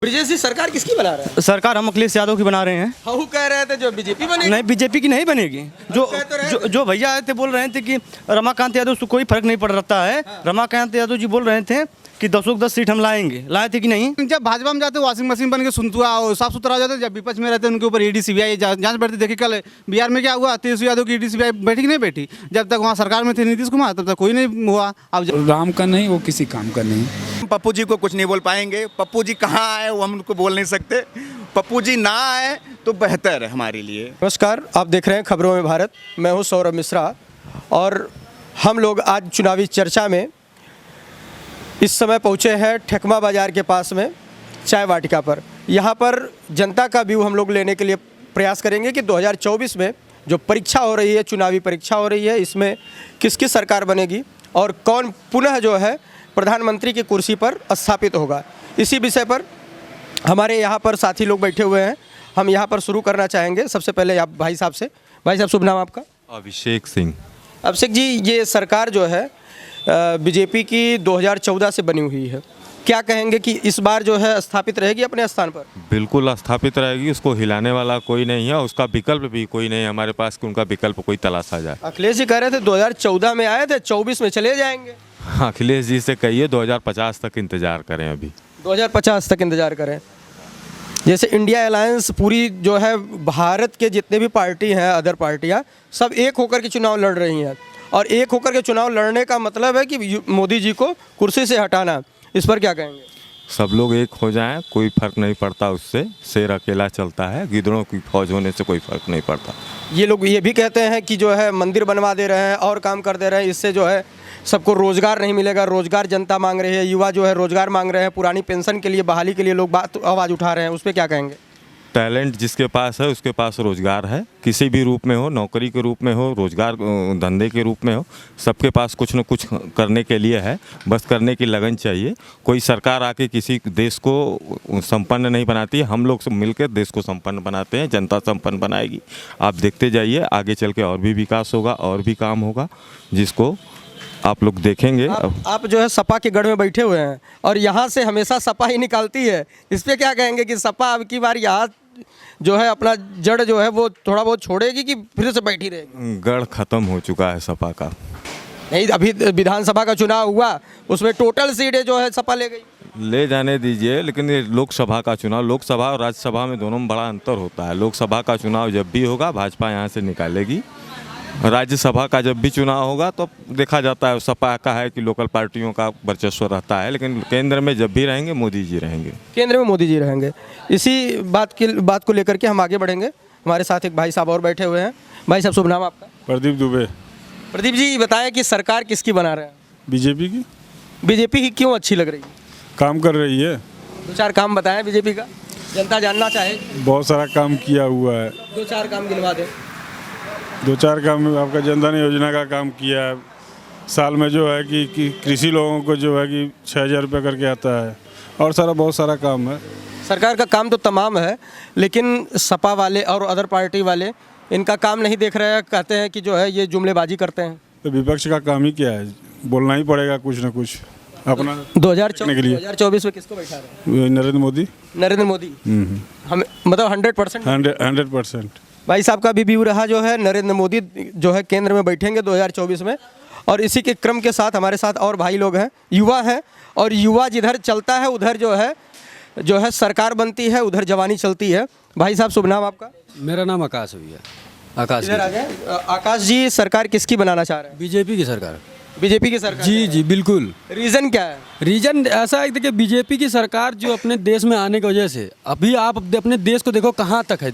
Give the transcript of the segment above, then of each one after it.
विजय जी सरकार किसकी बना रहे हैं? सरकार हम अखिलेश यादव की बना रहे हैं। हम कह रहे थे जो बीजेपी बनेगी। नहीं, बीजेपी की नहीं बनेगी। जो भैया आए थे बोल रहे थे कि रमाकांत यादव से कोई फर्क नहीं पड़ रहा है। रमाकांत यादव जी बोल रहे थे कि 10 सीट हम लाएंगे, लाए थे कि नहीं? जब भाजपा में जाते वॉशिंग मशीन बन के सुनतुआ साफ सुथरा हो जाते, जब विपक्ष में रहते उनके ऊपर ईडी सीबीआई जांच बैठती। देखिए कल बिहार में क्या हुआ, तेजस्वी यादव की ईडी सीबीआई बैठी कि नहीं बैठी? जब तक वहाँ सरकार में थे नीतीश कुमार तब तक कोई नहीं हुआ। अब राम का नहीं, वो किसी काम का नहीं। पप्पू जी को कुछ नहीं बोल पाएंगे। पप्पू जी कहाँ आए वो हम उनको बोल नहीं सकते। पप्पू जी ना आए तो बेहतर है हमारे लिए। नमस्कार, आप देख रहे हैं खबरों में भारत। मैं हूं सौरभ मिश्रा और हम लोग आज चुनावी चर्चा में इस समय पहुंचे हैं ठेकमा बाज़ार के पास में चाय वाटिका पर। यहाँ पर जनता का व्यू हम लोग लेने के लिए प्रयास करेंगे कि 2024 में जो परीक्षा हो रही है, चुनावी परीक्षा हो रही है, इसमें किसकी सरकार बनेगी और कौन पुनः जो है प्रधानमंत्री की कुर्सी पर स्थापित होगा। इसी विषय पर हमारे यहाँ पर साथी लोग बैठे हुए हैं। हम यहाँ पर शुरू करना चाहेंगे सबसे पहले आप भाई साहब से। भाई साहब, शुभ नाम आपका? अभिषेक सिंह। अभिषेक जी, ये सरकार जो है बीजेपी की 2014 से बनी हुई है, क्या कहेंगे कि इस बार जो है स्थापित रहेगी अपने स्थान पर? बिल्कुल स्थापित रहेगी, उसको हिलाने वाला कोई नहीं है, उसका विकल्प भी कोई नहीं है हमारे पास कि उनका विकल्प कोई तलाशा जाए। अखिलेश जी कह रहे थे 2014 में आए थे, 24 में चले जाएंगे। अखिलेश जी से कहिए 2050 तक इंतजार करें। अभी 2050 तक इंतजार करें। जैसे इंडिया अलायंस पूरी जो है भारत के जितने भी पार्टी हैं, अदर पार्टियां सब एक होकर के चुनाव लड़ रही हैं और एक होकर के चुनाव लड़ने का मतलब है कि मोदी जी को कुर्सी से हटाना। इस पर क्या कहेंगे? सब लोग एक हो जाएं, कोई फर्क नहीं पड़ता उससे। शेर अकेला चलता है, गिदड़ों की फौज होने से कोई फर्क नहीं पड़ता। ये लोग ये भी कहते हैं कि जो है मंदिर बनवा दे रहे हैं और काम कर दे रहे हैं, इससे जो है सबको रोजगार नहीं मिलेगा। रोजगार जनता मांग रही है, युवा जो है रोजगार मांग रहे हैं, पुरानी पेंशन के लिए बहाली के लिए लोग आवाज़ उठा रहे हैं। उस पर क्या कहेंगे? टैलेंट जिसके पास है उसके पास रोजगार है, किसी भी रूप में हो, नौकरी के रूप में हो, रोजगार धंधे के रूप में हो, सबके पास कुछ न कुछ करने के लिए है। बस करने की लगन चाहिए। कोई सरकार आके किसी देश को संपन्न नहीं बनाती है, हम लोग सब मिलकर देश को संपन्न बनाते हैं। जनता संपन्न बनाएगी। आप देखते जाइए, आगे चल के और भी विकास होगा और भी काम होगा जिसको आप लोग देखेंगे। आप जो है सपा के गढ़ में बैठे हुए हैं और यहाँ से हमेशा सपा ही निकालती है। इस पे क्या कहेंगे कि सपा अब की बार यहाँ जो है अपना जड़ जो है वो थोड़ा बहुत छोड़ेगी कि फिर से बैठी रहेगी? गढ़ खत्म हो चुका है सपा का। नहीं, अभी विधानसभा का चुनाव हुआ, उसमें टोटल सीटें जो है सपा ले गई। ले जाने दीजिए, लेकिन ये लोकसभा का चुनाव, लोकसभा और राज्यसभा में दोनों में बड़ा अंतर होता है। लोकसभा का चुनाव जब भी होगा भाजपा यहाँ से निकालेगी। राज्यसभा का जब भी चुनाव होगा तो देखा जाता है सपा का है कि लोकल पार्टियों का वर्चस्व रहता है, लेकिन केंद्र में जब भी रहेंगे मोदी जी रहेंगे। केंद्र में मोदी जी रहेंगे। इसी बात को लेकर के हम आगे बढ़ेंगे। हमारे साथ एक भाई साहब और बैठे हुए हैं। भाई साहब, शुभ नाम आपका? प्रदीप दुबे। प्रदीप जी, बताएं कि सरकार किसकी बना रहे हैं? बीजेपी की। बीजेपी की क्यों अच्छी लग रही है? काम कर रही है। 2-4 काम बताएं बीजेपी का, जनता जानना चाहे। बहुत सारा काम किया हुआ है। 2-4 काम गिनवा दें। 2-4 काम आपका जनधन योजना का काम किया है। साल में जो है कि कृषि लोगों को जो है कि 6,000 रुपये करके आता है और बहुत सारा काम है। सरकार का काम तो तमाम है, लेकिन सपा वाले और अदर पार्टी वाले इनका काम नहीं देख रहे हैं। कहते हैं कि जो है ये जुमलेबाजी करते हैं। तो विपक्ष का काम ही क्या है? बोलना ही पड़ेगा कुछ ना कुछ अपना 2024 में किसको बैठा रहे हैं? नरेंद्र मोदी। नरेंद्र मोदी हम मतलब 100%। 100%। भाई साहब का भी व्यू रहा जो है नरेंद्र मोदी जो है केंद्र में बैठेंगे 2024 में। और इसी के क्रम के साथ हमारे साथ और भाई लोग हैं, युवा हैं, और युवा जिधर चलता है उधर जो है सरकार बनती है, उधर जवानी चलती है। भाई साहब, शुभ नाम आपका? मेरा नाम आकाश भैया। आकाश। इधर आ जाए। आकाश जी, सरकार किसकी बनाना चाह रहे हैं? बीजेपी की सरकार। बीजेपी की सरकार? जी जी बिल्कुल। रीज़न क्या है? रीजन ऐसा है, देखिए बीजेपी की सरकार जो अपने देश में आने की वजह से, अभी आप अपने देश को देखो कहाँ तक है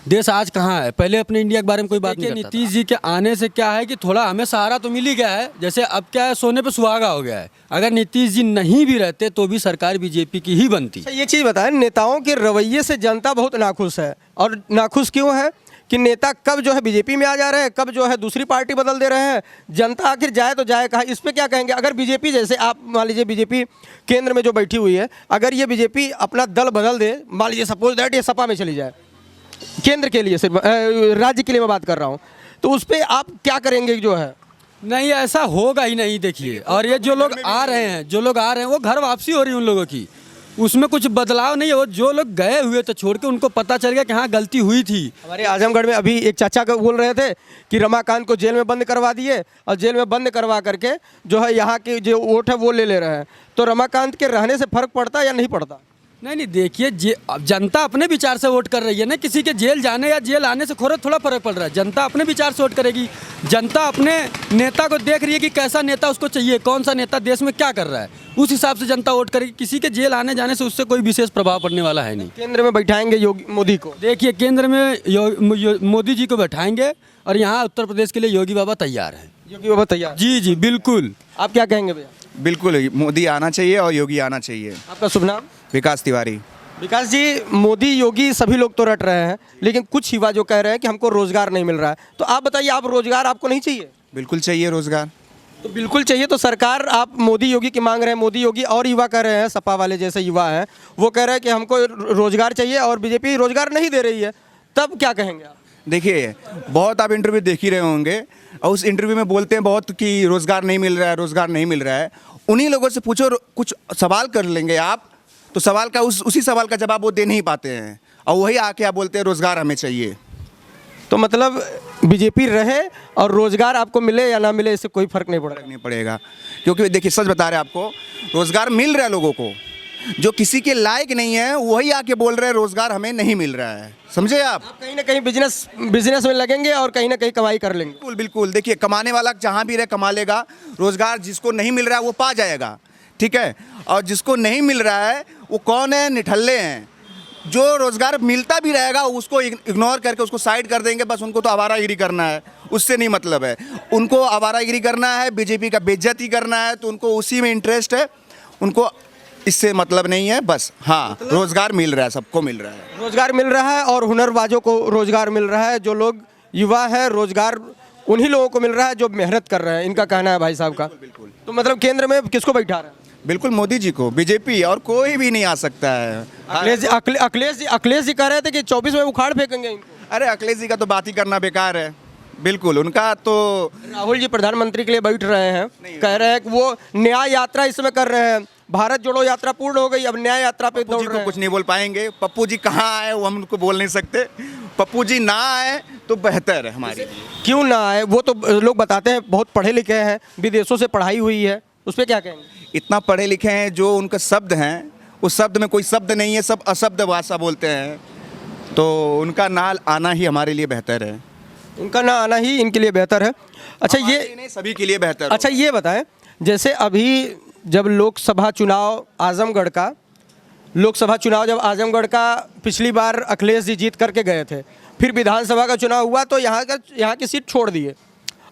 देश आज कहाँ है। पहले अपने इंडिया के बारे में कोई बात नहीं करता था। नीतीश जी के आने से क्या है कि थोड़ा हमें सहारा तो मिल ही गया है। जैसे अब क्या है, सोने पे सुहागा हो गया है। अगर नीतीश जी नहीं भी रहते तो भी सरकार बीजेपी की ही बनती। ये चीज़ बताएं, नेताओं के रवैये से जनता बहुत नाखुश है। और नाखुश क्यों है कि नेता कब जो है बीजेपी में आ जा रहे हैं, कब जो है दूसरी पार्टी बदल दे रहे हैं। जनता आखिर जाए तो जाए कहाँ? इस पे क्या कहेंगे? अगर बीजेपी, जैसे आप मान लीजिए बीजेपी केंद्र में जो बैठी हुई है, अगर ये बीजेपी अपना दल बदल दे, मान लीजिए सपोज दैट ये सपा में चली जाए, केंद्र के लिए सिर्फ राज्य के लिए मैं बात कर रहा हूँ, तो उस पर आप क्या करेंगे? जो है नहीं, ऐसा होगा ही नहीं। देखिए, और ये जो लोग आ रहे हैं वो घर वापसी हो रही है उन लोगों की। उसमें कुछ बदलाव नहीं हो। जो लोग गए हुए थे छोड़ के, उनको पता चल गया कि हाँ गलती हुई थी। हमारे आजमगढ़ में अभी एक चाचा का बोल रहे थे कि रमाकांत को जेल में बंद करवा दिए और जेल में बंद करवा करके जो है यहाँ की जो वोट है वो ले रहे हैं। तो रमाकांत के रहने से फर्क पड़ता है या नहीं पड़ता? नहीं देखिए, अब जनता अपने विचार से वोट कर रही है ना। किसी के जेल जाने या जेल आने से थोड़ा फर्क पड़ रहा है। जनता अपने विचार से वोट करेगी। जनता अपने नेता को देख रही है कि कैसा नेता उसको चाहिए, कौन सा नेता देश में क्या कर रहा है, उस हिसाब से जनता वोट करेगी। किसी के जेल आने जाने से उससे कोई विशेष प्रभाव पड़ने वाला है नहीं। केंद्र में बैठाएंगे योगी मोदी को? देखिए, केंद्र में मोदी जी को बैठाएंगे और यहाँ उत्तर प्रदेश के लिए योगी बाबा तैयार हैं। योगी बाबा तैयार? जी बिल्कुल। आप क्या कहेंगे भैया? बिल्कुल मोदी आना चाहिए और योगी आना चाहिए। आपका शुभ नाम? विकास तिवारी। विकास जी, मोदी योगी सभी लोग तो रट रहे हैं, लेकिन कुछ युवा जो कह रहे हैं कि हमको रोजगार नहीं मिल रहा है। तो आप बताइए, आप रोजगार आपको नहीं चाहिए? बिल्कुल चाहिए रोजगार। तो बिल्कुल चाहिए तो सरकार आप मोदी योगी की मांग रहे हैं, मोदी योगी, और युवा कह रहे हैं, सपा वाले जैसे युवा हैं वो कह रहे हैं कि हमको रोजगार चाहिए और बीजेपी रोजगार नहीं दे रही है। तब क्या कहेंगे आप? देखिए, बहुत आप इंटरव्यू देख ही रहे होंगे और उस इंटरव्यू में बोलते हैं बहुत कि रोजगार नहीं मिल रहा है, रोजगार नहीं मिल रहा है। उन्हीं लोगों से पूछो, कुछ सवाल कर लेंगे आप तो सवाल का उसी सवाल का जवाब वो दे नहीं पाते हैं और वही आके आप बोलते हैं रोजगार हमें चाहिए। तो मतलब बीजेपी रहे और रोजगार आपको मिले या ना मिले, इससे कोई फर्क नहीं पड़ेगा? नहीं पड़ेगा, क्योंकि देखिए सच बता रहे हैं आपको, रोजगार मिल रहा है लोगों को। जो किसी के लायक नहीं है वही आके बोल रहे हैं रोजगार हमें नहीं मिल रहा है। समझे आप कहीं ना कहीं बिजनेस में लगेंगे और कहीं ना कहीं कमाई कर लेंगे। बिल्कुल बिल्कुल। देखिए, कमाने वाला जहाँ भी रहे कमा लेगा। रोजगार जिसको नहीं मिल रहा है वो पा जाएगा, ठीक है। और जिसको नहीं मिल रहा है वो कौन है? निठल्ले हैं। जो रोजगार मिलता भी रहेगा उसको इग्नोर करके उसको साइड कर देंगे। बस उनको तो आवारागिरी करना है, उससे नहीं मतलब है। उनको आवारागिरी करना है, बीजेपी का बेइज्जती करना है, तो उनको उसी में इंटरेस्ट है। उनको इससे मतलब नहीं है। बस हाँ, रोजगार मिल रहा है, सबको मिल रहा है। रोजगार मिल रहा है और हुनरबाजों को रोजगार मिल रहा है। जो लोग युवा है, रोजगार उन्हीं लोगों को मिल रहा है जो मेहनत कर रहे हैं। इनका कहना है भाई साहब का। बिल्कुल। तो मतलब केंद्र में किसको बैठा रहा है? बिल्कुल मोदी जी को, बीजेपी, और कोई भी नहीं आ सकता है। अखिलेश जी कह रहे थे कि 24 में उखाड़ फेंकेंगे इनको। अरे अखिलेश जी का तो बात ही करना बेकार है। बिल्कुल, उनका तो राहुल जी प्रधानमंत्री के लिए बैठ रहे हैं, कह रहे हैं कि वो न्याय यात्रा इस समय कर रहे हैं। भारत जोड़ो यात्रा पूर्ण हो गई, अब न्याय यात्रा पे पप्पू दौड़ जी रहे को हैं। कुछ नहीं बोल पाएंगे। पप्पू जी कहाँ आए वो हम उनको बोल नहीं सकते। पप्पू जी ना आए तो बेहतर है हमारे लिए। क्यों ना आए? वो तो लोग बताते हैं बहुत पढ़े लिखे हैं, विदेशों से पढ़ाई हुई है, उस पर क्या कहेंगे? इतना पढ़े लिखे हैं, जो उनका शब्द हैं उस शब्द में कोई शब्द नहीं है, सब अशब्द भाषा बोलते हैं। तो उनका ना आना ही हमारे लिए बेहतर है। उनका ना आना ही इनके लिए बेहतर है। अच्छा, हमारे ये लिए नहीं, सभी के लिए बेहतर। अच्छा ये बताएं, जैसे अभी जब लोकसभा चुनाव आजमगढ़ जब आजमगढ़ का पिछली बार अखिलेश जी जीत करके गए थे, फिर विधानसभा का चुनाव हुआ तो यहाँ की सीट छोड़ दिए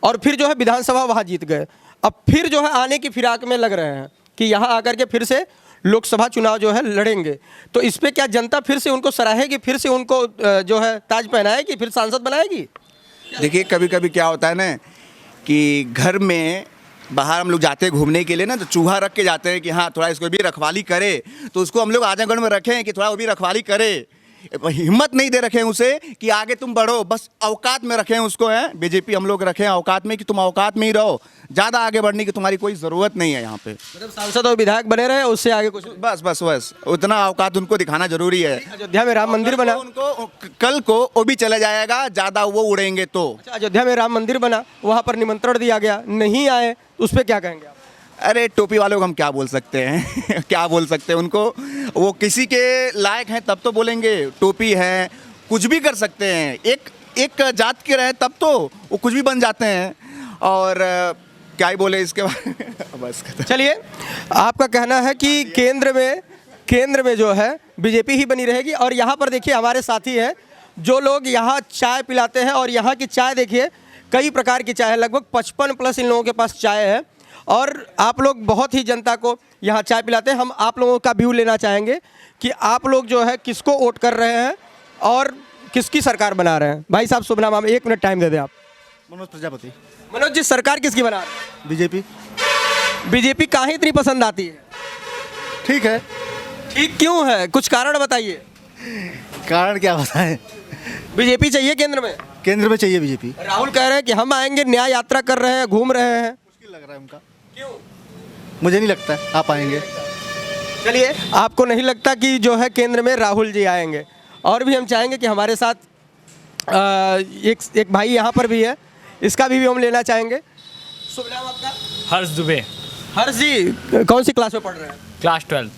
और फिर जो है विधानसभा वहाँ जीत गए। अब फिर जो है आने की फिराक में लग रहे हैं कि यहाँ आकर के फिर से लोकसभा चुनाव जो है लड़ेंगे। तो इस पर क्या जनता फिर से उनको सराहेगी, फिर से उनको जो है ताज पहनाएगी, फिर सांसद बनाएगी? देखिए, कभी कभी क्या होता है ना कि घर में बाहर हम लोग जाते हैं घूमने के लिए ना, तो चूहा रख के जाते हैं कि हाँ थोड़ा इसको भी रखवाली करे। तो उसको हम लोग आजमगढ़ में रखें कि थोड़ा वो भी रखवाली करे। हिम्मत नहीं दे रखे हैं उसे कि आगे तुम बढ़ो, बस औकात में रखें उसको। है बीजेपी हम लोग रखें औकात में कि तुम औकात में ही रहो, ज़्यादा आगे बढ़ने की तुम्हारी कोई ज़रूरत नहीं है यहाँ पे। मतलब सांसद और विधायक बने रहे, उससे आगे कुछ? बस उतना औकात उनको दिखाना जरूरी है। अयोध्या में राम मंदिर बना, उनको कल को वो भी चला जाएगा, ज़्यादा वो उड़ेंगे तो। अच्छा, अयोध्या में राम मंदिर बना, वहाँ पर निमंत्रण दिया गया, नहीं आए, उस पर क्या कहेंगे आप? अरे टोपी वालों को हम क्या बोल सकते हैं क्या बोल सकते हैं उनको? वो किसी के लायक हैं तब तो बोलेंगे। टोपी है, कुछ भी कर सकते हैं। एक जात के रहे तब तो वो कुछ भी बन जाते हैं। और क्या ही बोले इसके बाद बस। चलिए, आपका कहना है कि केंद्र में जो है बीजेपी ही बनी रहेगी। और यहाँ पर देखिए हमारे साथी हैं जो लोग यहाँ चाय पिलाते हैं, और यहाँ की चाय देखिए कई प्रकार की चाय है, लगभग 55 प्लस इन लोगों के पास चाय है। और आप लोग बहुत ही जनता को यहाँ चाय पिलाते हैं। हम आप लोगों का व्यू लेना चाहेंगे कि आप लोग जो है किसको वोट कर रहे हैं और किसकी सरकार बना रहे हैं। भाई साहब शुभ नाम, हम 1 मिनट टाइम दे दें आप। मनोज प्रजापति। मनोज जी, सरकार किसकी बना रहे हैं? बीजेपी। बीजेपी काहे इतनी पसंद आती है? ठीक है। ठीक क्यों है, कुछ कारण बताइए। कारण क्या बताएं? बीजेपी चाहिए केंद्र में? केंद्र में चाहिए बीजेपी। राहुल कह रहे हैं कि हम आएंगे, न्याय यात्रा कर रहे हैं, घूम रहे हैं। मुश्किल लग रहा है उनका। क्यों? मुझे नहीं लगता है आ पाएंगे। चलिए, आपको नहीं लगता कि जो है केंद्र में राहुल जी आएंगे? और भी हम चाहेंगे कि हमारे साथ एक भाई यहाँ पर भी है, इसका भी हम लेना चाहेंगे। शुभ नाम आपका? हर्ष दुबे। हर्ष जी, कौन सी क्लास में पढ़ रहे हैं? क्लास 12।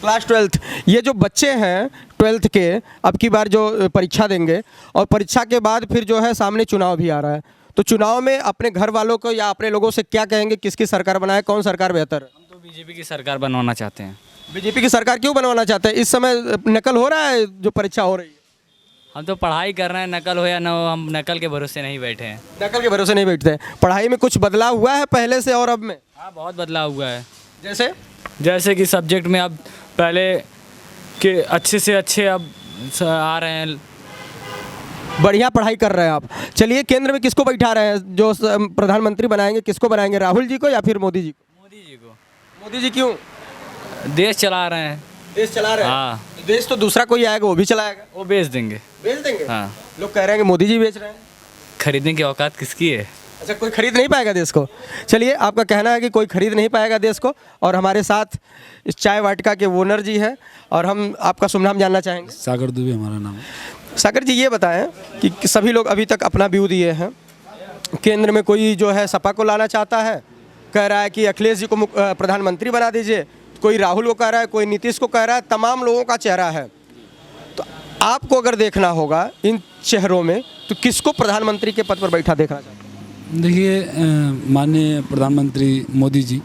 क्लास 12। ये जो बच्चे हैं 12th के, अब की बार जो परीक्षा देंगे और परीक्षा के बाद फिर जो है सामने चुनाव भी आ रहा है, तो चुनाव में अपने घर वालों को या अपने लोगों से क्या कहेंगे, किसकी सरकार बनाए, कौन सरकार बेहतर है? हम तो बीजेपी की सरकार बनवाना चाहते हैं। बीजेपी की सरकार क्यों बनवाना चाहते हैं? इस समय नकल हो रहा है जो परीक्षा हो रही है। हम तो पढ़ाई कर रहे हैं, नकल हो या ना हो, हम नकल के भरोसे नहीं बैठे हैं। नकल के भरोसे नहीं बैठते हैं। पढ़ाई में कुछ बदलाव हुआ है पहले से और अब में? हाँ, बहुत बदलाव हुआ है। जैसे कि सब्जेक्ट में अब पहले के अच्छे से अच्छे अब आ रहे हैं। बढ़िया पढ़ाई कर रहे हैं आप। चलिए, केंद्र में किसको बैठा रहे हैं जो प्रधानमंत्री बनाएंगे? किसको बनाएंगे, राहुल जी को या फिर मोदी जी को? मोदी जी को। मोदी जी क्यों? देश चला रहे हैं। देश चला रहे हैं? हाँ। देश तो दूसरा कोई आएगा वो भी चलाएगा। वो बेच देंगे। बेच देंगे? हाँ। लोग कह रहे हैं कि मोदी जी बेच रहे हैं। खरीदने की औकात किसकी है? अच्छा, कोई खरीद नहीं पाएगा देश को। चलिए, आपका कहना है कि कोई खरीद नहीं पाएगा देश को। और हमारे साथ इस चाय वाटिका के ओनर जी हैं और हम आपका शुभ नाम जानना चाहेंगे। सागर दुबे हमारा नाम है। सागर जी, ये बताएं कि सभी लोग अभी तक अपना व्यू दिए हैं। केंद्र में कोई जो है सपा को लाना चाहता है, कह रहा है कि अखिलेश जी को प्रधानमंत्री बना दीजिए, कोई राहुल को कह रहा है, कोई नीतीश को कह रहा है, तमाम लोगों का चेहरा है। तो आपको अगर देखना होगा इन चेहरों में, तो किसको प्रधानमंत्री के पद पर बैठा देखना चाहिए? देखिए, माननीय प्रधानमंत्री मोदी जी,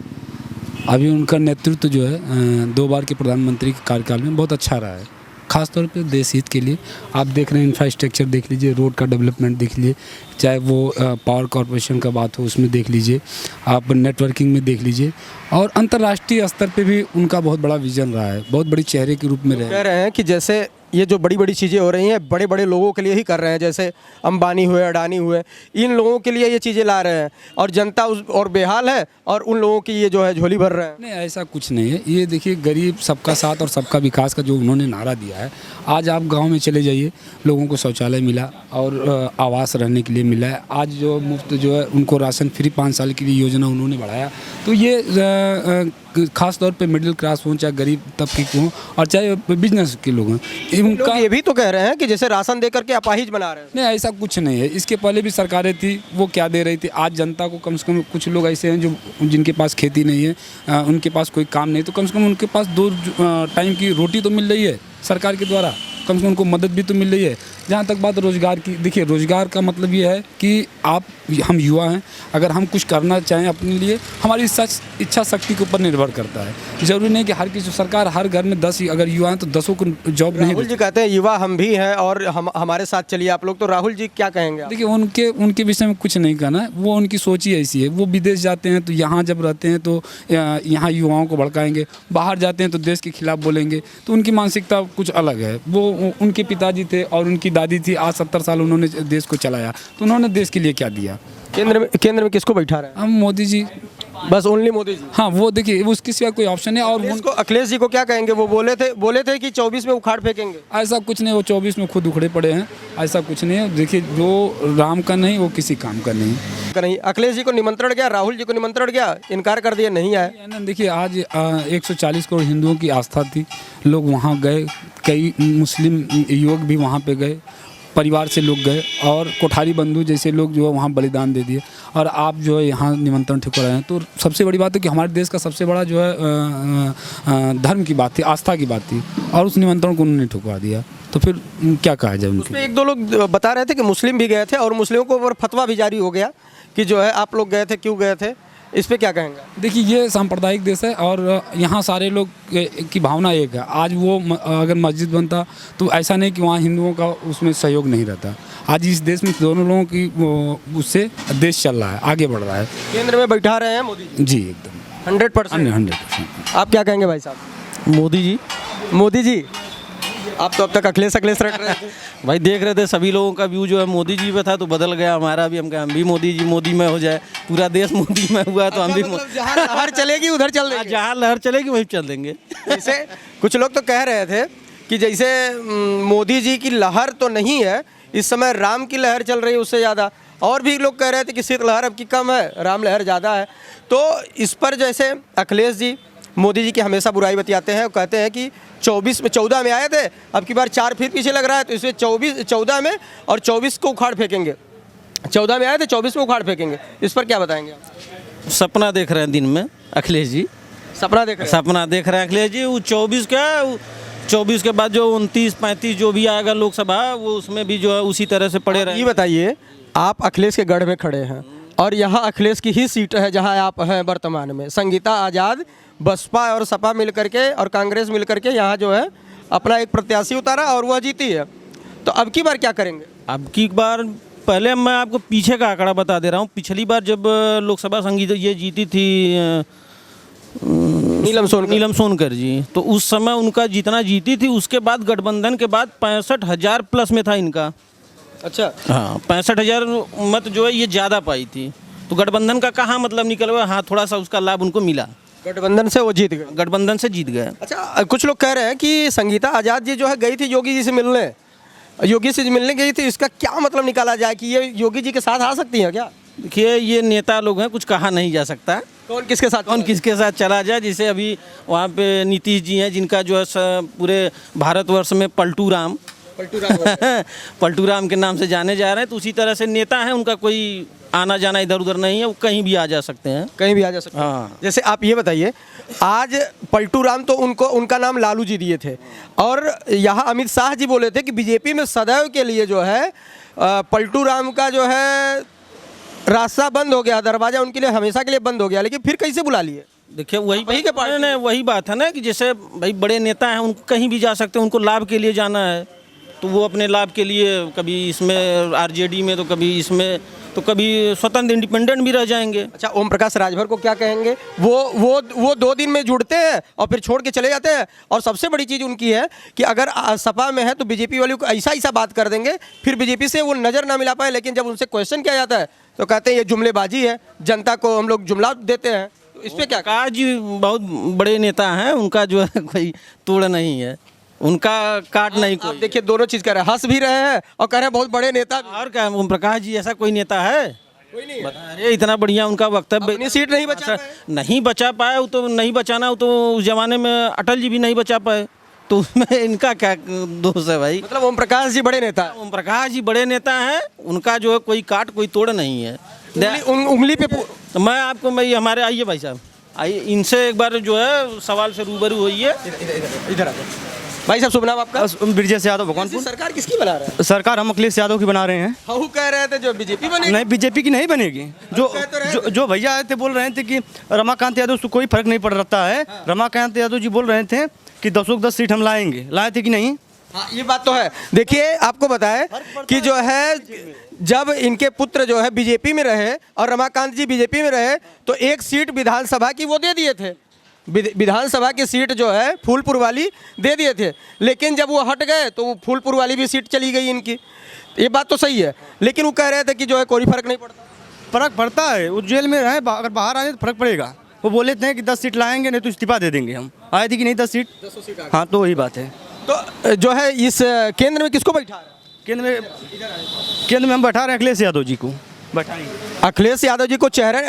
अभी उनका नेतृत्व जो है 2 बार के प्रधानमंत्री के कार्यकाल में बहुत अच्छा रहा है, खासतौर पे देश हित के लिए। आप देख रहे हैं, इंफ्रास्ट्रक्चर देख लीजिए, रोड का डेवलपमेंट देख लीजिए, चाहे वो पावर कॉरपोरेशन का बात हो उसमें देख लीजिए, आप नेटवर्किंग में देख लीजिए, और अंतर्राष्ट्रीय स्तर पे भी उनका बहुत बड़ा विजन रहा है, बहुत बड़ी चेहरे के रूप में रहे। कह रहे हैं कि जैसे ये जो बड़ी बड़ी चीज़ें हो रही हैं, बड़े बड़े लोगों के लिए ही कर रहे हैं, जैसे अंबानी हुए, अडानी हुए, इन लोगों के लिए ये चीज़ें ला रहे हैं, और जनता उस और बेहाल है और उन लोगों की ये जो है झोली भर रहे हैं। नहीं, ऐसा कुछ नहीं है। ये देखिए, गरीब सबका साथ और सबका विकास का जो उन्होंने नारा दिया है, आज आप गांव में चले जाइए, लोगों को शौचालय मिला और आवास रहने के लिए मिला है। आज जो मुफ्त जो है उनको राशन फ्री 5 साल के लिए योजना उन्होंने बढ़ाया। तो ये खास तौर पे मिडिल क्लास हों, चाहे गरीब तबके के हों, और चाहे बिजनेस के लोग हों, लोग ये भी तो कह रहे हैं कि जैसे राशन दे करके अपाहिज बना रहे हैं। नहीं, ऐसा कुछ नहीं है। इसके पहले भी सरकारें थी, वो क्या दे रही थी। आज जनता को कम से कम, कुछ लोग ऐसे हैं जो जिनके पास खेती नहीं है, उनके पास कोई काम नहीं, तो कम से कम उनके पास 2 टाइम की रोटी तो मिल रही है सरकार के द्वारा, कम से कम उनको मदद भी तो मिल रही है। जहाँ तक बात रोज़गार की, देखिए, रोज़गार का मतलब ये है कि हम युवा हैं, अगर हम कुछ करना चाहें अपने लिए, हमारी इच्छा शक्ति के ऊपर निर्भर करता है। ज़रूरी नहीं कि हर किसी सरकार हर घर में 10 अगर युवा हैं तो 10 को जॉब नहीं। राहुल जी कहते हैं युवा हम भी हैं और हमारे साथ चलिए आप लोग, तो राहुल जी क्या कहेंगे? देखिए, उनके विषय में कुछ नहीं कहना है, वो उनकी सोच ही ऐसी है। वो विदेश जाते हैं तो यहाँ जब रहते हैं तो यहाँ युवाओं को भड़काएंगे, बाहर जाते हैं तो देश के खिलाफ बोलेंगे, तो उनकी मानसिकता कुछ अलग है। वो उनके पिताजी थे और उनकी दादी थी, आज 70 साल उन्होंने देश को चलाया, तो उन्होंने देश के लिए क्या दिया? केंद्र में किसको बैठा रहे हैं? हम मोदी जी, बस ओनली मोदी जी। हाँ, वो देखिए, उसके सिवा कोई ऑप्शन है। और अखिलेश जी को क्या कहेंगे? वो बोले थे कि 24 में उखाड़ फेंकेंगे। ऐसा कुछ नहीं, वो 24 में खुद उखड़े पड़े हैं, ऐसा कुछ नहीं है। देखिए, जो राम का नहीं वो किसी काम का नहीं। अखिलेश जी को निमंत्रण गया, राहुल जी को निमंत्रण गया, इनकार कर दिया, नहीं आए। देखिए, आज 140 करोड़ हिंदुओं की आस्था थी, लोग वहाँ गए, कई मुस्लिम युवक भी वहाँ पे गए, परिवार से लोग गए, और कोठारी बंधु जैसे लोग जो है वहाँ बलिदान दे दिए, और आप जो है यहाँ निमंत्रण ठुकरा रहे हैं। तो सबसे बड़ी बात है कि हमारे देश का सबसे बड़ा जो है धर्म की बात थी, आस्था की बात थी, और उस निमंत्रण को उन्होंने ठुकरा दिया। तो फिर क्या कहा जाए उनके? 1-2 लोग बता रहे थे कि मुस्लिम भी गए थे और मुस्लिमों को ऊपर फतवा भी जारी हो गया कि जो है आप लोग गए थे, क्यों गए थे? इस पे क्या कहेंगे? देखिए, ये सांप्रदायिक देश है और यहाँ सारे लोग की भावना एक है। आज वो अगर मस्जिद बनता तो ऐसा नहीं कि वहाँ हिंदुओं का उसमें सहयोग नहीं रहता। आज इस देश में दोनों लोगों की उससे देश चल रहा है, आगे बढ़ रहा है। केंद्र में बैठा रहे हैं मोदी जी, एकदम 100%। आप क्या कहेंगे भाई साहब? मोदी जी, आप तो अब तक अखिलेश रट रहे थे। भाई देख रहे थे सभी लोगों का व्यू जो है मोदी जी पे था, तो बदल गया हमारा भी। हम कहे हम भी मोदी में हो जाए, पूरा देश मोदी में हुआ है तो हम भी जहाँ लहर चलेगी उधर चल देंगे। जहाँ लहर चलेगी वहीं चल देंगे। जैसे कुछ लोग तो कह रहे थे कि जैसे मोदी जी की लहर तो नहीं है इस समय, राम की लहर चल रही है उससे ज़्यादा, और भी लोग कह रहे थे कि शीत लहर अब की कम है, राम लहर ज़्यादा है। तो इस पर जैसे अखिलेश जी मोदी जी की हमेशा बुराई बतियाते हैं और कहते हैं कि 14 में आए थे, अब की बार 4 फिर पीछे लग रहा है, तो इसमें 14 में और 24 को उखाड़ फेंकेंगे। 14 में आए थे, 24 में उखाड़ फेंकेंगे। इस पर क्या बताएंगे आप? सपना देख रहे हैं दिन में अखिलेश जी, सपना देख रहे हैं। सपना देख रहे हैं अखिलेश जी। वो 24 के बाद जो 29-35 जो भी आएगा लोकसभा, वो उसमें भी जो है उसी तरह से पड़े ये रहे। बताइए, आप अखिलेश के गढ़ में खड़े हैं और यहाँ अखिलेश की ही सीट है जहाँ आप हैं वर्तमान में। संगीता आज़ाद बसपा और सपा मिल करके और कांग्रेस मिल करके यहाँ जो है अपना एक प्रत्याशी उतारा और वह जीती है। तो अब की बार क्या करेंगे? अब की बार पहले मैं आपको पीछे का आंकड़ा बता दे रहा हूँ। पिछली बार जब लोकसभा संगीता ये जीती थी नीलम सोनकर जी, तो उस समय उनका जितना जीती थी, उसके बाद गठबंधन के बाद 65,000 प्लस में था इनका। अच्छा, हाँ, 65,000 मत जो है ये ज़्यादा पाई थी। तो गठबंधन का कहाँ मतलब निकल हुआ, हाँ थोड़ा सा उसका लाभ उनको मिला, गठबंधन से वो जीत गए। गठबंधन से जीत गए। अच्छा, कुछ लोग कह रहे हैं कि संगीता आज़ाद जी जो है गई थी योगी जी से मिलने, गई थी, इसका क्या मतलब निकाला जाए कि ये योगी जी के साथ आ सकती हैं क्या? देखिए, ये नेता लोग हैं, कुछ कहा नहीं जा सकता कौन किसके साथ चला जाए। जैसे अभी वहाँ पे नीतीश जी हैं, जिनका जो है पूरे भारतवर्ष में पलटू राम के नाम से जाने जा रहे हैं। तो उसी तरह से नेता हैं, उनका कोई आना जाना इधर उधर नहीं है, वो कहीं भी आ जा सकते हैं। हाँ। जैसे आप ये बताइए, आज पलटू राम तो उनका नाम लालू जी दिए थे और यहाँ अमित शाह जी बोले थे कि बीजेपी में सदैव के लिए जो है पलटू राम का जो है रास्ता बंद हो गया, दरवाजा उनके लिए हमेशा के लिए बंद हो गया, लेकिन फिर कैसे बुला लिए? देखिए, वही बात है ना कि जैसे भाई बड़े नेता हैं, उनको कहीं भी जा सकते हैं, उनको लाभ के लिए जाना है, तो वो अपने लाभ के लिए कभी इसमें आरजेडी में, तो कभी इसमें, तो कभी स्वतंत्र इंडिपेंडेंट भी रह जाएंगे। अच्छा, ओम प्रकाश राजभर को क्या कहेंगे? वो 2 दिन में जुड़ते हैं और फिर छोड़ के चले जाते हैं। और सबसे बड़ी चीज़ उनकी है कि अगर सपा में है तो बीजेपी वालों को ऐसा बात कर देंगे, फिर बीजेपी से वो नज़र ना मिला पाए। लेकिन जब उनसे क्वेश्चन किया जाता है तो कहते हैं ये जुमलेबाजी है, जनता को हम लोग जुमला देते हैं। तो इस पर क्या कहा? जी बहुत बड़े नेता हैं, उनका जो है कोई तोड़ नहीं है, उनका काट नहीं कोई। आप देखिए, दोनों चीज़ कह रहे हैं, हंस भी रहे हैं और कह रहे हैं बहुत बड़े नेता। और क्या, ओम प्रकाश जी ऐसा कोई नेता है? कोई नहीं। अरे इतना बढ़िया उनका वक्तव्य, अपनी सीट नहीं बचा पाए। वो तो नहीं बचाना, वो तो उस जमाने में अटल जी भी नहीं बचा पाए, तो उसमें इनका क्या दोष है भाई? मतलब ओम प्रकाश जी बड़े नेता हैं। ओम प्रकाश जी बड़े नेता हैं, उनका जो है कोई काट कोई तोड़ नहीं है। उंगली पे तो मैं आपको हमारे आइए भाई साहब, आइए, इनसे एक बार जो है सवाल से रूबरू होइए। इधर आ भाई साहब, शुभ नाम आपका? ब्रजेश यादव, भगवानपुर। सरकार किसकी बना रहे हैं? सरकार हम अखिलेश यादव की बना रहे हैं। वो कह रहे थे जो बीजेपी बनेगी। नहीं, बीजेपी की नहीं बनेगी। जो भैया आए थे बोल रहे थे कि रमाकांत यादव से कोई फर्क नहीं पड़ रहा है। रमाकांत यादव जी बोल रहे थे कि 10 सीट हम लाएंगे, लाए थे कि नहीं? हाँ, ये बात तो है। देखिए, आपको बताएं कि जो है जब इनके पुत्र जो है बीजेपी में रहे और रमाकांत जी बीजेपी में रहे तो 1 सीट विधानसभा की वो दे दिए थे, विधानसभा की सीट जो है फूलपुर वाली दे दिए थे। लेकिन जब वो हट गए तो वो फूलपुर वाली भी सीट चली गई इनकी। ये बात तो सही है, लेकिन वो कह रहे थे कि जो है कोई फर्क नहीं पड़ता। फर्क पड़ता है, वो जेल में रहे, अगर बाहर आए तो फर्क पड़ेगा। वो बोले थे कि 10 सीट लाएंगे, नहीं तो इस्तीफा दे देंगे। हम आए थे कि नहीं 10 सीट? हाँ, तो वही बात है। तो जो है इस केंद्र में किसको बैठा है? केंद्र में हम बैठा रहे हैं अखिलेश यादव जी को बैठाएंगे। अखिलेश यादव जी को चेहरे,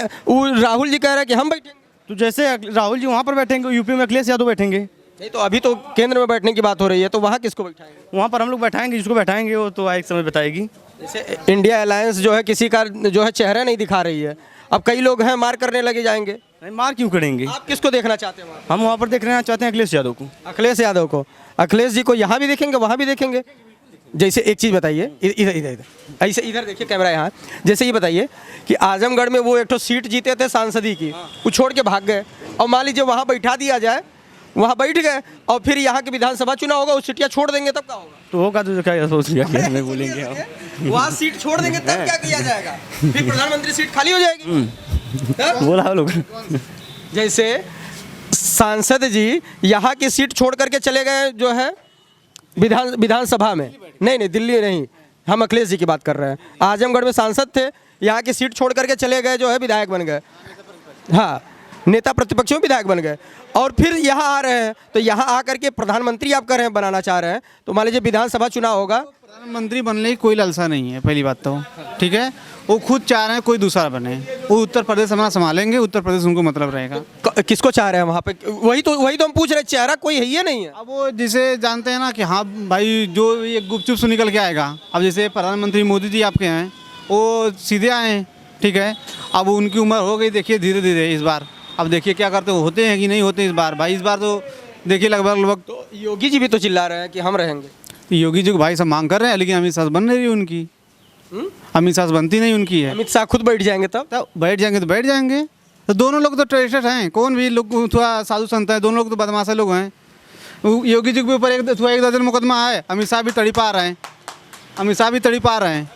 राहुल जी कह रहे हैं कि हम बैठेंगे। तो जैसे राहुल जी वहाँ पर बैठेंगे, यूपी में अखिलेश यादव बैठेंगे। नहीं, तो अभी तो केंद्र में बैठने की बात हो रही है, तो वहाँ किसको बैठाएंगे? वहाँ पर हम लोग बैठाएंगे, जिसको बैठाएंगे वो तो एक समय बताएगी। जैसे इंडिया अलायंस जो है किसी का जो है चेहरा नहीं दिखा रही है, अब कई लोग हैं मार करने लगे जाएंगे। नहीं, मार क्यों करेंगे? आप किसको देखना चाहते हैं? हम वहाँ पर देखना चाहते हैं अखिलेश यादव को। अखिलेश यादव को, अखिलेश जी को यहाँ भी देखेंगे, वहाँ भी देखेंगे। जैसे एक चीज़ बताइए, इधर ऐसे इधर देखिए, कैमरा यहाँ। जैसे ये बताइए कि आजमगढ़ में वो एक तो सीट जीते थे सांसदी की, वो छोड़ के भाग गए, और मान लीजिए वहाँ बैठा दिया जाए, वहाँ बैठ गए और फिर यहाँ के विधानसभा चुनाव होगा, उस सीटियाँ छोड़ देंगे, तब क्या होगा? तो होगा तो क्या सोच लिया कि हमें बोलेंगे हम? वहाँ सीट छोड़ देंगे तब क्या किया जाएगा? फिर प्रधानमंत्री सीट खाली हो जाएगी। बोला लोग। जैसे सांसद जी यहाँ की सीट छोड़ करके चले गए जो है विधानसभा में, नहीं दिल्ली नहीं, हम अखिलेश जी की बात कर रहे हैं। आजमगढ़ में सांसद थे, यहाँ की सीट छोड़ करके चले गए जो है विधायक बन गए, हाँ, नेता प्रतिपक्ष में विधायक बन गए। और फिर यहाँ आ रहे हैं, तो यहाँ आकर के प्रधानमंत्री आप कर रहे हैं, बनाना चाह रहे हैं, तो मान लीजिए विधानसभा चुनाव होगा, प्रधानमंत्री बनने की कोई लालसा नहीं है, पहली बात तो ठीक है। वो खुद चाह रहे हैं कोई दूसरा बने, वो उत्तर प्रदेश हमारा संभालेंगे, उत्तर प्रदेश उनको मतलब रहेगा। किसको चाह रहे हैं वहाँ पे? वही तो हम पूछ रहे हैं, चेहरा कोई है ही नहीं है। अब वो जिसे जानते हैं ना कि हाँ भाई जो ये गुपचुप से निकल के आएगा। अब जैसे प्रधानमंत्री मोदी जी आपके हैं, वो सीधे आए हैं, ठीक है। अब उनकी उम्र हो गई, देखिए धीरे धीरे इस बार, अब देखिए क्या करते होते हैं कि नहीं होते इस बार। भाई इस बार तो देखिए लगभग तो योगी जी भी तो चिल्ला रहे हैं कि हम रहेंगे। योगी जी को भाई सब मांग कर रहे हैं, लेकिन अमित शाह बन नहीं रही उनकी, अमित शाह बनती नहीं उनकी है। अमित शाह खुद बैठ जाएंगे तब बैठ जाएंगे तो बैठ जाएंगे। तो दोनों लोग तो टेररिस्ट हैं, कौन भी लोग थोड़ा साधु संत है, दोनों लोग तो बदमाश लोग हैं। योगी जी के ऊपर एक दर्जन मुकदमा है, अमित शाह भी तड़पा रहे हैं, अमित शाह भी तड़पा रहे हैं।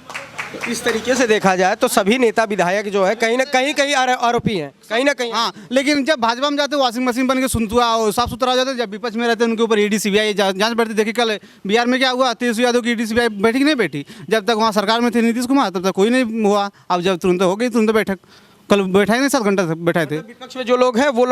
तो इस तरीके से देखा जाए तो सभी नेता विधायक जो है कहीं ना कहीं आरोपी हैं, कहीं ना कहीं। हाँ, लेकिन जब भाजपा में जाते वॉशिंग मशीन बन के सुनता साफ सुथरा हो जाता है, जब विपक्ष में रहते हैं उनके ऊपर ईडी सीबीआई जांच बढ़ती। देखिए कल बिहार में क्या हुआ, तेजस्वी यादव की ईडी सीबीआई बैठी कि नहीं बैठी? जब तक वहाँ सरकार में थे नीतीश कुमार तब तक कोई नहीं हुआ। अब जब तुरंत हो गई तुरंत बैठक, कल बैठाए नहीं 7 घंटा बैठाए थे। विपक्ष में जो लोग हैं वो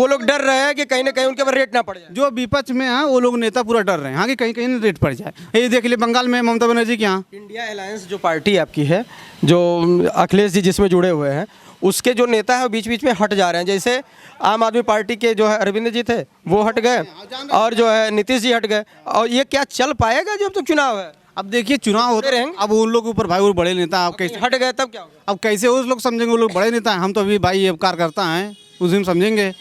लोग डर रहे हैं कि कहीं ना कहीं उनके ऊपर रेट ना पड़ जाए। जो विपक्ष में है वो लोग नेता पूरा डर रहे हैं हाँ कि कहीं कहीं ना रेट पड़ जाए। ये देख लिए बंगाल में ममता बनर्जी के यहाँ। इंडिया अलायंस जो पार्टी आपकी है, जो अखिलेश जी जिसमें जुड़े हुए हैं, उसके जो नेता है बीच बीच में हट जा रहे हैं। जैसे आम आदमी पार्टी के जो है अरविंद जी थे वो हट गए, और जो है नीतीश जी हट गए। और ये क्या चल पाएगा जब तक चुनाव है? अब देखिए चुनाव होते रहेंगे, अब उन लोगों के ऊपर भाई वो बड़े नेता आप कैसे हट गए तब क्या होगा? अब कैसे वो लोग समझेंगे, वो लोग बड़े नेता हैं, हम तो अभी भाई कार्यकर्ता हैं, उस दिन समझेंगे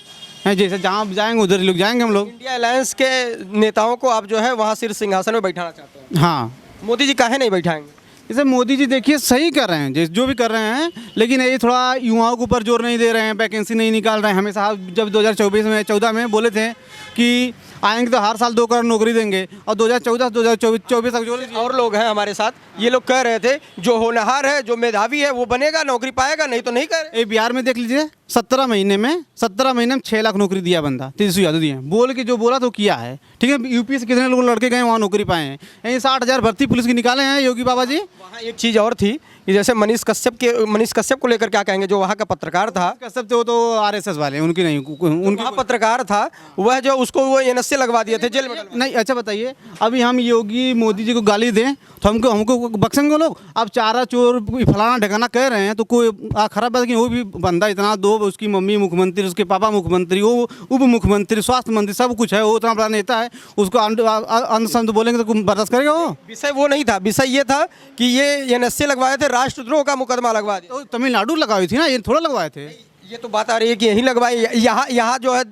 हैं। जैसे जहाँ जाएंगे उधर ही लोग जाएंगे हम लोग। इंडिया अलायंस के नेताओं को आप जो है वहाँ सिर्फ सिंहासन में बैठाना चाहते हैं। हाँ, मोदी जी काहे नहीं बैठाएंगे? जैसे मोदी जी देखिए सही कर रहे हैं जो भी कर रहे हैं, लेकिन ये थोड़ा युवाओं के ऊपर जोर नहीं दे रहे हैं, वैकेंसी नहीं निकाल रहे हैं। हमेशा जब 2014 में बोले थे कि आएंगे तो हर साल 2 करोड़ नौकरी देंगे, और 2014-2024 तक जो और लोग हैं हमारे साथ, ये लोग कह रहे थे जो होनहार है, जो मेधावी है वो बनेगा, नौकरी पाएगा, नहीं तो नहीं कर। ये बिहार में देख लीजिए 17 महीने में 6 लाख नौकरी दिया बंदा, तेजस्वी यादव दिए, बोल के जो बोला तो किया है। ठीक है, यूपी से कितने लोग लड़के गए वहाँ नौकरी पाए हैं। यही 60,000 भर्ती पुलिस की निकाले हैं योगी बाबा जी। वहाँ एक चीज़ और थी कि जैसे मनीष कश्यप को लेकर क्या कहेंगे, जो वहाँ का पत्रकार था। कश्यप थे वो तो RSS वाले, उनकी नहीं, उनका पत्रकार था वह, जो उसको वो NSA लगवा दिए थे, जेल में नहीं। अच्छा बताइए, अभी हम योगी मोदी जी को गाली दें तो हमको बख्शेंगे लोग? अब चारा चोर फलाना ढकाना कह रहे हैं तो कोई खराब बात है। वो भी बंदा इतना दो, उसकी मम्मी मुख्यमंत्री, उसके पापा मुख्यमंत्री, वो उप मुख्यमंत्री, स्वास्थ्य मंत्री, सब कुछ है, वो इतना बड़ा नेता है, उसको अंधशब्द बोलेंगे तो बर्दाश्त करेगा वो? विषय वो नहीं था, विषय ये था कि ये NSA लगवाए थे, राष्ट्रद्रोह का मुकदमा लगवा दिया। तो तमिलनाडु लगाई थी ना, ये थोड़ा लगवाए थे। ये तो बात आ रही है कि यहीं लगवाए, यहाँ जो है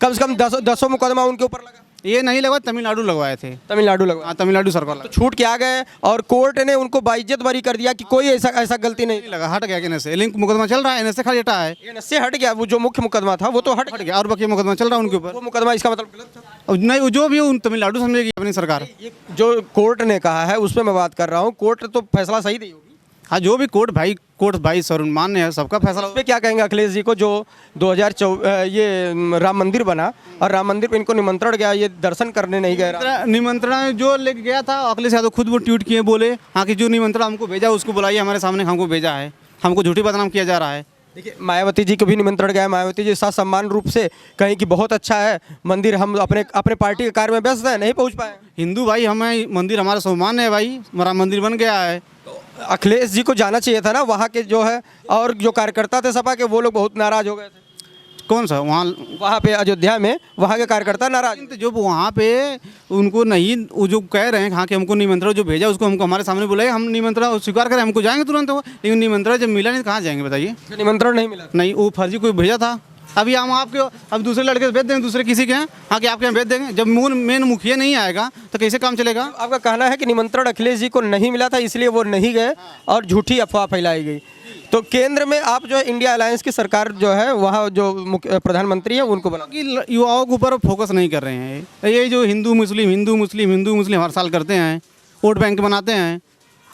कम से कम 10 मुकदमा उनके ऊपर लगा। ये नहीं लगवाए, तमिलनाडु लगवाए थे। तमिलनाडु लगवाए? हाँ, तमिलनाडु सरकार तो छूट के आ गए और कोर्ट ने उनको बाइज्जत बरी कर दिया कि कोई ऐसा गलती नहीं लगा, हट गया। NSA लिंक मुकदमा चल रहा है, NSA खाली हटा है, NSA हट गया। वो जो मुख्य मुकदमा था वो तो हट गया, और बाकी मुकदमा चल रहा है उनके ऊपर। वो मुकदमा इसका मतलब गलत था? नहीं, वो जो भी उन तमिलनाडु समझेगी अपनी सरकार। जो कोर्ट ने कहा है उस पर मैं बात कर रहा हूँ, कोर्ट तो फैसला सही दी होगी। हाँ, जो भी कोर्ट भाई सर्वमान्य है, सबका फैसला। उस पर क्या कहेंगे अखिलेश जी को, जो 2024 ये राम मंदिर बना और राम मंदिर पे इनको निमंत्रण गया, ये दर्शन करने नहीं गए? निमंत्रण जो लेके गया था अखिलेश यादव खुद वो ट्वीट किए, बोले हाँ कि जो निमंत्रण हमको भेजा उसको बुलाइए हमारे सामने, हमको भेजा है, हमको झूठी बदनाम किया जा रहा है। देखिए मायावती जी को भी निमंत्रण गया, मायावती जी साथ सम्मान रूप से कहीं कि बहुत अच्छा है मंदिर, हम अपने पार्टी के कार्य में व्यस्त हैं, नहीं पहुंच पाए। हिंदू भाई, हमें मंदिर हमारा सम्मान है भाई, हमारा मंदिर बन गया है। अखिलेश जी को जाना चाहिए था ना, वहाँ के जो है और जो कार्यकर्ता थे सपा के, वो लोग बहुत नाराज हो गए थे। कौन सा? वहाँ पे अयोध्या में वहाँ के कार्यकर्ता नाराज। जो वहाँ पे उनको नहीं, वो जो कह रहे हैं हाँ कि हमको निमंत्रण जो भेजा उसको हमको हमारे सामने बुलाए, हम निमंत्रण स्वीकार करें, हमको जाएंगे तुरंत वो। लेकिन निमंत्रण जब मिला नहीं कहाँ जाएंगे बताइए? निमंत्रण नहीं मिला? नहीं, वो फर्जी कोई भेजा था। अभी हम आपके अब दूसरे लड़के भेज देंगे, दूसरे किसी के यहाँ, हाँ कि आपके यहाँ भेज देंगे। जब मेन मुखिया नहीं आएगा तो कैसे काम चलेगा? आपका कहना है कि निमंत्रण अखिलेश जी को नहीं मिला था, इसलिए वो नहीं गए और झूठी अफवाह फैलाई गई। तो केंद्र में आप जो है इंडिया अलायंस की सरकार जो है, वहाँ जो प्रधानमंत्री है उनको बना कि युवाओं के ऊपर फोकस नहीं कर रहे हैं। ये जो हिंदू मुस्लिम हर साल करते हैं, वोट बैंक बनाते हैं,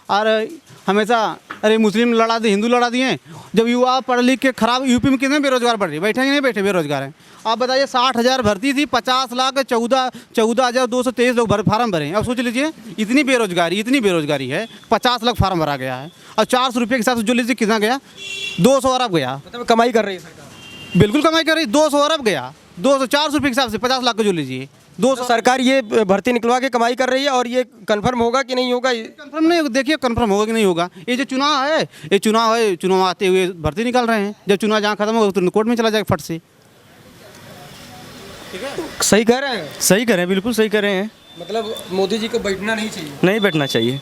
और हमेशा अरे मुस्लिम लड़ा दिए, हिंदू लड़ा दिए। जब युवा पढ़ लिख के खराब, यूपी में कितने बेरोजगार बढ़ रहे, बैठे नहीं बैठे, बेरोजगार हैं। आप बताइए 60,000 भर्ती थी, 50,14,223 लोग फार्म भरे हैं। अब सोच लीजिए इतनी बेरोजगारी है, 50 लाख फार्म भरा गया है, और 400 रुपये के हिसाब से जो लीजिए कितना गया, 200 अरब गया। मतलब कमाई कर रही है सरकार? बिल्कुल कमाई कर रही, 200 अरब गया। 200-400 रुपये के हिसाब से 50 लाख का जो लीजिए 200 तो सरकार ये भर्ती निकलवा के कमाई कर रही है और ये कंफर्म होगा कि नहीं होगा? कंफर्म नहीं होगा, देखिए कंफर्म होगा कि नहीं होगा। ये जो चुनाव है, ये चुनाव है, चुनाव आते हुए भर्ती निकाल रहे हैं। जब चुनाव जहाँ खत्म होगा तो कोर्ट में चला जाएगा फट से। सही कह रहे हैं? सही करें, बिल्कुल सही कर रहे हैं। मतलब मोदी जी को बैठना नहीं चाहिए, नहीं बैठना चाहिए।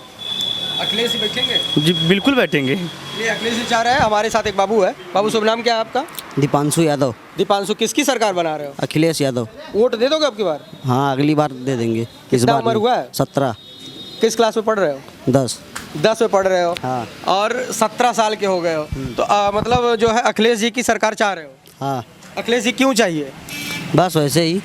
अखिलेश जी बैठेंगे? जी बिल्कुल बैठेंगे। ये अखिलेश जी चाह रहे हैं। हमारे साथ एक बाबू है। बाबू शुभ नाम क्या है आपका? दीपांशु यादव। दीपांशु, किसकी सरकार बना रहे हो? अखिलेश यादव। वोट दे दोगे अब की बार? हाँ, अगली बार दे देंगे। इस कितना बार उम्र हुआ है? 17। किस क्लास में पढ़ रहे हो? 10 में पढ़ रहे हो? हाँ। और 17 साल के हो गए हो तो मतलब जो है अखिलेश जी की सरकार चाह रहे हो? हाँ, अखिलेश जी क्यों चाहिए? बस वैसे ही।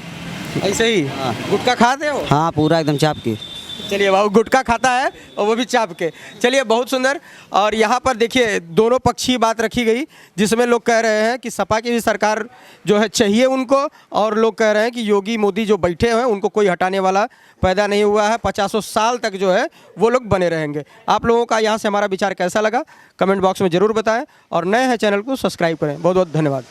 ऐसे ही? गुटखा खाते हो? हाँ, पूरा एकदम चाप के। चलिए, बाबू गुटखा खाता है और वो भी चाप के। चलिए, बहुत सुंदर। और यहाँ पर देखिए दोनों पक्ष की बात रखी गई, जिसमें लोग कह रहे हैं कि सपा की भी सरकार जो है चाहिए उनको, और लोग कह रहे हैं कि योगी मोदी जो बैठे हैं उनको कोई हटाने वाला पैदा नहीं हुआ है। 50 साल तक जो है वो लोग बने रहेंगे। आप लोगों का यहाँ से हमारा विचार कैसा लगा कमेंट बॉक्स में ज़रूर बताएं, और नए हैं चैनल को सब्सक्राइब करें। बहुत बहुत धन्यवाद।